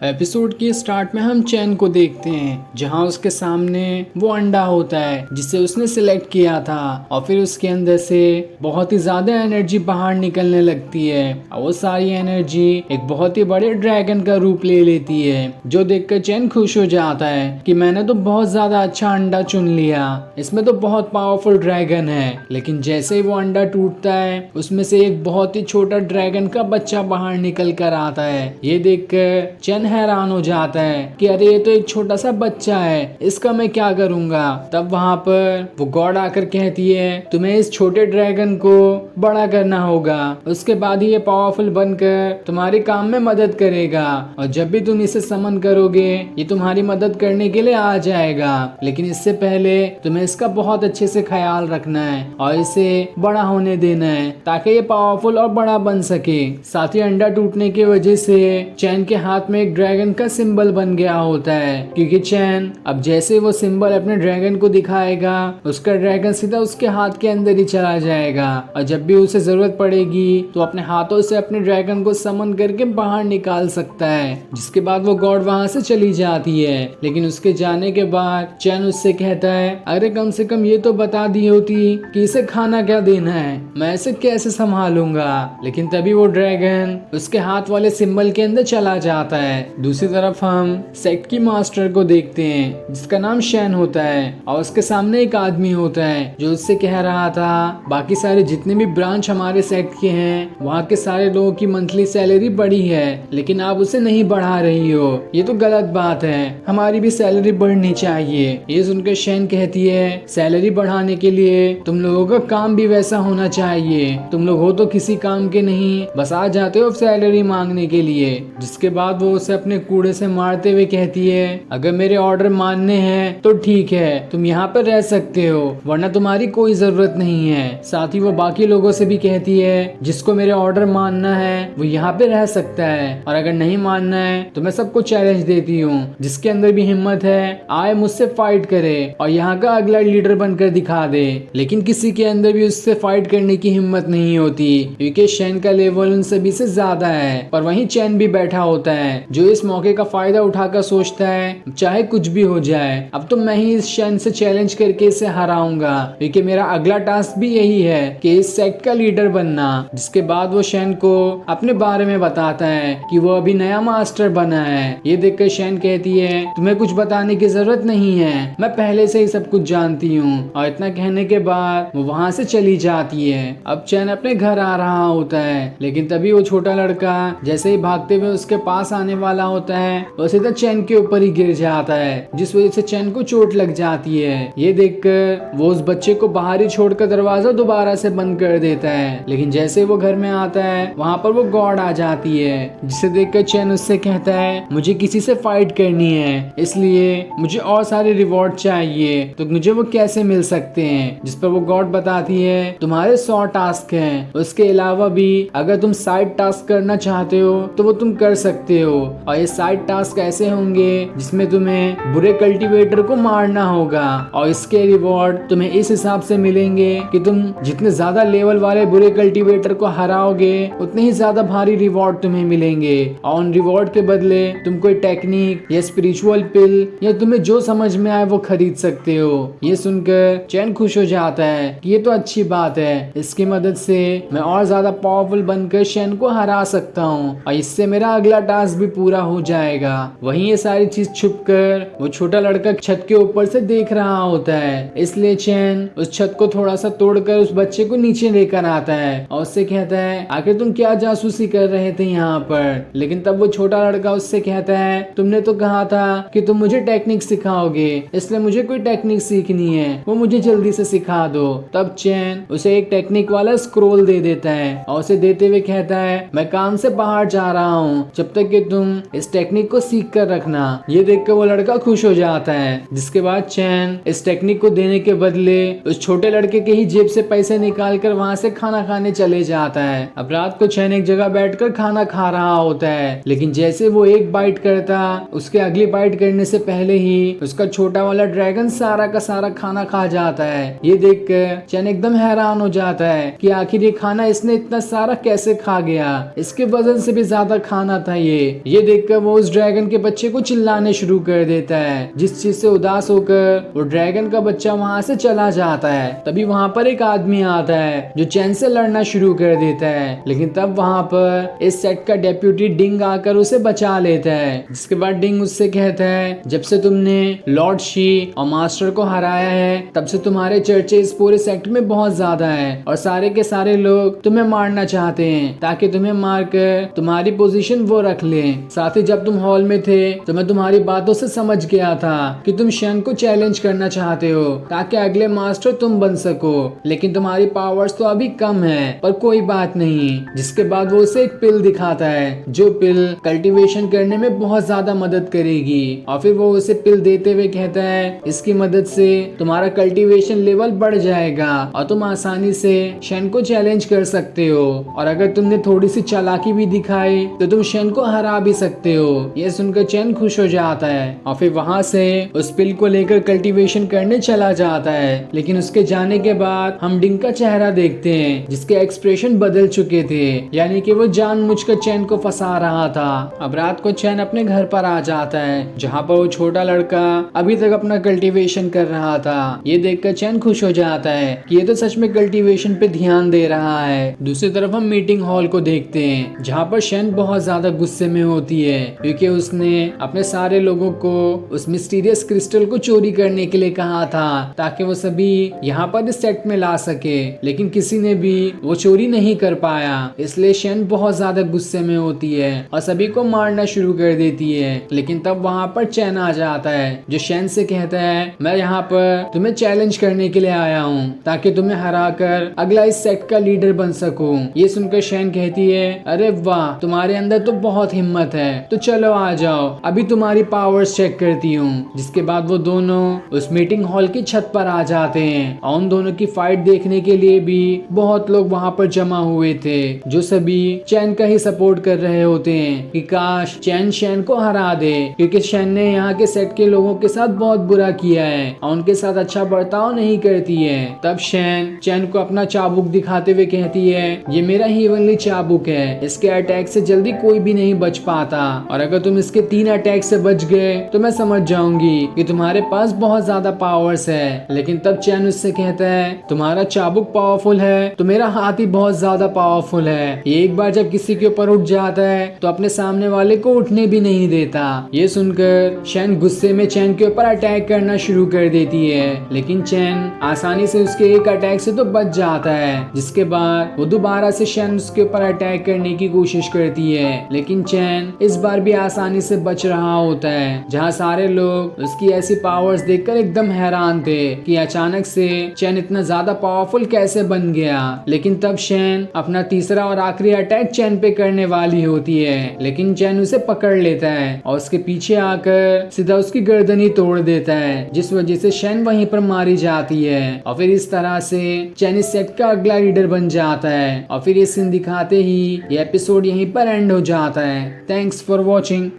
Episode के start में हम चैन को देखते हैं जहां उसके सामने वो अंडा होता है जिसे उसने सिलेक्ट किया था और फिर उसके अंदर से बहुत ही ज्यादा एनर्जी बाहर निकलने लगती है और वो सारी एनर्जी एक बहुत ही बड़े ड्रैगन का रूप ले लेती है जो देखकर चैन खुश हो जाता है कि मैंने तो बहुत ज्यादा अच्छा अंडा चुन लिया, इसमें तो बहुत पावरफुल ड्रैगन है। लेकिन जैसे ही वो अंडा टूटता है उसमें से एक बहुत ही छोटा ड्रैगन का बच्चा बाहर निकल कर आता है। ये देखकर चैन हैरान हो जाता है कि अरे ये तो एक छोटा सा बच्चा है, इसका मैं क्या करूंगा। तब वहां पर वो गॉड आकर कहती है तुम्हें इस छोटे ड्रैगन को बड़ा करना होगा, उसके बाद ही ये पावरफुल बनकर तुम्हारे काम में मदद करेगा और जब भी तुम इसे समन करोगे ये तुम्हारी मदद करने के लिए आ जाएगा। लेकिन इससे पहले तुम्हें इसका बहुत अच्छे से ख्याल रखना है और इसे बड़ा होने देना है ताकि ये पावरफुल और बड़ा बन सके। साथ ही अंडा टूटने की वजह से चैन के हाथ में एक ड्रैगन का सिंबल बन गया होता है, क्योंकि चैन अब जैसे वो सिंबल अपने ड्रैगन को दिखाएगा उसका ड्रैगन सीधा उसके हाथ के अंदर ही चला जाएगा और जब भी उसे जरूरत पड़ेगी तो अपने हाथों से अपने ड्रैगन को समन करके बाहर निकाल सकता है। जिसके बाद वो गॉड वहां से चली जाती है। लेकिन उसके जाने के बाद चैन उससे कहता है अरे कम से कम ये तो बता दी होती कि इसे खाना क्या देना है, मैं इसे कैसे संभालूंगा। लेकिन तभी वो ड्रैगन उसके हाथ वाले सिंबल के अंदर चला जाता है। दूसरी तरफ हम सेक्ट की मास्टर को देखते हैं जिसका नाम शैन होता है और उसके सामने एक आदमी होता है जो उससे कह रहा था बाकी सारे जितने भी ब्रांच हमारे सेक्ट के हैं वहाँ के सारे लोगों की मंथली सैलरी बढ़ी है लेकिन आप उसे नहीं बढ़ा रही हो, ये तो गलत बात है, हमारी भी सैलरी बढ़नी चाहिए। ये सुनकर शैन कहती है सैलरी बढ़ाने के लिए तुम लोगों का काम भी वैसा होना चाहिए, तुम लोग हो तो किसी काम के नहीं, बस आ जाते हो सैलरी मांगने के लिए। जिसके बाद वो उसे अपने कूड़े से मारते हुए कहती है अगर मेरे ऑर्डर मानने हैं तो ठीक है तुम यहाँ पर रह सकते हो वरना तुम्हारी कोई जरूरत नहीं है। साथ ही वो बाकी लोगों से भी कहती है जिसको मेरे ऑर्डर मानना है वो यहाँ पे रह सकता है और अगर नहीं मानना है तो मैं सबको चैलेंज देती हूँ, जिसके अंदर भी हिम्मत है आए मुझसे फाइट करे और यहाँ का अगला लीडर बनकर दिखा दे। लेकिन किसी के अंदर भी उससे फाइट करने की हिम्मत नहीं होती क्योंकि शैन का लेवल उन सभी से ज्यादा है। पर वहीं चैन भी बैठा होता है जो इस मौके का फायदा उठाकर सोचता है चाहे कुछ भी हो जाए अब तो मैं ही इस शैन से चैलेंज करके इसे हराऊंगा क्योंकि मेरा अगला टास्क भी यही है कि इस सेक्ट का लीडर बनना। जिसके बाद वो शैन को अपने बारे में बताता है कि वो अभी नया मास्टर बना है। ये देखकर शैन कहती है तुम्हें कुछ बताने की जरूरत नहीं है, मैं पहले से ही सब कुछ जानती हूँ। और इतना कहने के बाद वो वहाँ से चली जाती है। अब चैन अपने घर आ रहा होता है लेकिन तभी वो छोटा लड़का जैसे ही भागते हुए उसके पास आने वाला होता है वो सीधा चैन के ऊपर ही गिर जाता है जिस वजह से चैन को चोट लग जाती है। ये देखकर वो उस बच्चे को बाहर ही छोड़कर दरवाजा दोबारा से बंद कर देता है। लेकिन जैसे वो घर में आता है वहाँ पर वो गॉड आ जाती है जिसे देखकर चैन उससे कहता है मुझे किसी से फाइट करनी है इसलिए मुझे और सारे रिवॉर्ड चाहिए तो मुझे वो कैसे मिल सकते हैं। जिस पर वो गॉड बताती है तुम्हारे 100 टास्क हैं, उसके अलावा भी अगर तुम साइड टास्क करना चाहते हो तो वो तुम कर सकते हो और ये साइड टास्क ऐसे होंगे जिसमें तुम्हें बुरे कल्टीवेटर को मारना होगा और इसके रिवॉर्ड तुम्हें इस हिसाब से मिलेंगे कि तुम जितने ज्यादा लेवल वाले बुरे कल्टीवेटर को हराओगे उतने ही ज्यादा भारी रिवॉर्ड तुम्हें मिलेंगे और उन रिवॉर्ड के बदले तुम कोई टेक्निक या स्पिरिचुअल पिल या तुम्हें जो समझ में आए वो खरीद सकते हो। ये सुनकर चैन खुश हो जाता है कि ये तो अच्छी बात है, इसकी मदद से मैं और ज्यादा पावरफुल बनकर शैन को हरा सकता हूँ और इससे मेरा अगला टास्क भी पूरा हो जाएगा। वहीं ये सारी चीज छुप कर वो छोटा लड़का छत के ऊपर से देख रहा होता है, इसलिए चैन उस छत को थोड़ा सा तोड़कर उस बच्चे को नीचे लेकर आता है और उससे कहता है आखिर तुम क्या जासूसी कर रहे थे यहाँ पर। लेकिन तब वो छोटा लड़का उससे कहता है तुमने तो कहा था कि तुम मुझे टेक्निक सिखाओगे इसलिए मुझे कोई टेक्निक सीखनी है, वो मुझे जल्दी से सिखा दो। तब चैन उसे एक टेक्निक वाला स्क्रोल दे देता है और उसे देते हुए कहता है मैं काम से बाहर जा रहा हूँ जब तक कि तुम इस टेक्निक को सीख कर रखना। ये देखकर वो लड़का खुश हो जाता है। जिसके बाद चैन इस टेक्निक को देने के बदले उस छोटे लड़के के ही जेब से पैसे निकाल कर वहाँ से खाना खाने चले जाता है। अब रात को चैन एक जगह बैठकर खाना खा रहा होता है लेकिन जैसे वो एक बाइट करता उसके अगली बाइट करने से पहले ही उसका छोटा वाला ड्रैगन सारा का सारा खाना खा जाता है। ये देखकर चैन एकदम हैरान हो जाता है कि आखिर ये खाना इसने इतना सारा कैसे खा गया, इसके वजन से भी ज्यादा खाना था ये देखकर वो उस ड्रैगन के बच्चे को चिल्लाने शुरू कर देता है, जिस चीज से उदास होकर वो ड्रैगन का बच्चा वहाँ से चला जाता है। तभी वहाँ पर एक आदमी आता है जो चैन से लड़ना शुरू कर देता है, लेकिन तब वहाँ पर इस सेट का डेप्यूटी डिंग आकर उसे बचा लेता है। जिसके बाद डिंग उससे कहता है, जब से तुमने लॉर्ड शी और मास्टर को हराया है तब से तुम्हारे चर्चे इस पूरे सेक्ट में बहुत ज्यादा है और सारे के सारे लोग तुम्हें मारना चाहते हैं ताकि तुम्हें मारकर तुम्हारी पोजीशन वो रख लें। साथ ही जब तुम हॉल में थे तो मैं तुम्हारी बातों से समझ गया था कि तुम शन को चैलेंज करना चाहते हो ताकि अगले मास्टर तुम बन सको, लेकिन तुम्हारी पावर्स तो अभी कम है, पर कोई बात नहीं। जिसके बाद वो उसे एक पिल दिखाता है जो पिल कल्टीवेशन करने में बहुत ज्यादा मदद करेगी और फिर वो उसे पिल देते हुए कहता है, इसकी मदद से तुम्हारा कल्टीवेशन लेवल बढ़ जाएगा और तुम आसानी से शन को चैलेंज कर सकते हो, और अगर तुमने थोड़ी सी चालाकी भी दिखाई तो तुम शन को हरा भी सकते हो। ये सुनकर चैन खुश हो जाता है और फिर वहाँ से उस पिल को लेकर कल्टीवेशन करने चला जाता है। लेकिन उसके जाने के बाद हम डिंग का चेहरा देखते हैं जिसके एक्सप्रेशन बदल चुके थे, यानी कि वो जानबूझकर चैन को फंसा रहा था। अब रात को चैन अपने घर पर आ जाता है जहाँ पर वो छोटा लड़का अभी तक अपना कल्टीवेशन कर रहा था। ये देखकर चैन खुश हो जाता है कि ये तो सच में कल्टीवेशन पे ध्यान दे रहा है। दूसरी तरफ हम मीटिंग हॉल को देखते हैं जहाँ पर शैन बहुत ज्यादा गुस्से में होती है क्योंकि उसने अपने सारे लोगों को उस मिस्टीरियस क्रिस्टल को चोरी करने के लिए कहा था ताकि वो सभी यहाँ पर इस सेट में ला सके, लेकिन किसी ने भी वो चोरी नहीं कर पाया। इसलिए शैन बहुत ज्यादा गुस्से में होती है और सभी को मारना शुरू कर देती है। लेकिन तब वहाँ पर चैन आ जाता है जो शैन से कहता है, मैं यहाँ पर तुम्हें चैलेंज करने के लिए आया हूँ ताकि तुम्हें हराकर अगला इस सेट का लीडर बन सकूं। ये सुनकर शैन कहती है, अरे वाह, तुम्हारे अंदर तो बहुत हिम्मत है, तो चलो आ जाओ, अभी तुम्हारी पावर्स चेक करती हूँ। जिसके बाद वो दोनों उस मीटिंग हॉल की छत पर आ जाते हैं और उन दोनों की फाइट देखने के लिए भी बहुत लोग वहाँ पर जमा हुए थे जो सभी चैन का ही सपोर्ट कर रहे होते हैं कि काश चैन शैन को हरा दे, क्योंकि शैन ने यहाँ के सेट के लोगों के साथ बहुत बुरा किया है और उनके साथ अच्छा बर्ताव नहीं करती है। तब शैन चैन को अपना चाबुक दिखाते हुए कहती है, ये मेरा हेवनली चाबुक है, इसके अटैक से जल्दी कोई भी नहीं बच पाता और अगर तुम इसके 3 अटैक से बच गए तो मैं समझ जाऊंगी कि तुम्हारे पास बहुत ज्यादा पावर्स है। लेकिन तब चैन उससे कहता है, तुम्हारा चाबुक पावरफुल है तो मेरा हाथ ही बहुत ज्यादा पावरफुल है। ये एक बार जब किसी के ऊपर उठ जाता है तो अपने सामने वाले को उठने भी नहीं देता। ये सुनकर शैन गुस्से में चैन के ऊपर अटैक करना शुरू कर देती है, लेकिन चैन आसानी से उसके एक अटैक से तो बच जाता है। जिसके बाद वो दोबारा से शैन उसके ऊपर अटैक करने की कोशिश करती है, लेकिन चैन इस बार भी आसानी से बच रहा होता है। जहाँ सारे लोग उसकी ऐसी पावर्स देखकर एकदम हैरान थे कि अचानक से चैन इतना ज्यादा पावरफुल कैसे बन गया। लेकिन तब शैन अपना तीसरा और आखिरी अटैक चैन पे करने वाली होती है, लेकिन चैन उसे पकड़ लेता है और उसके पीछे आकर सीधा उसकी गर्दन ही तोड़ देता है, जिस वजह से शैन वहीं पर मारी जाती है। और फिर इस तरह से चैन इस सेट का अगला लीडर बन जाता है और फिर ये सीन दिखाते ही ये एपिसोड यहीं पर एंड हो जाता है। Thanks for watching.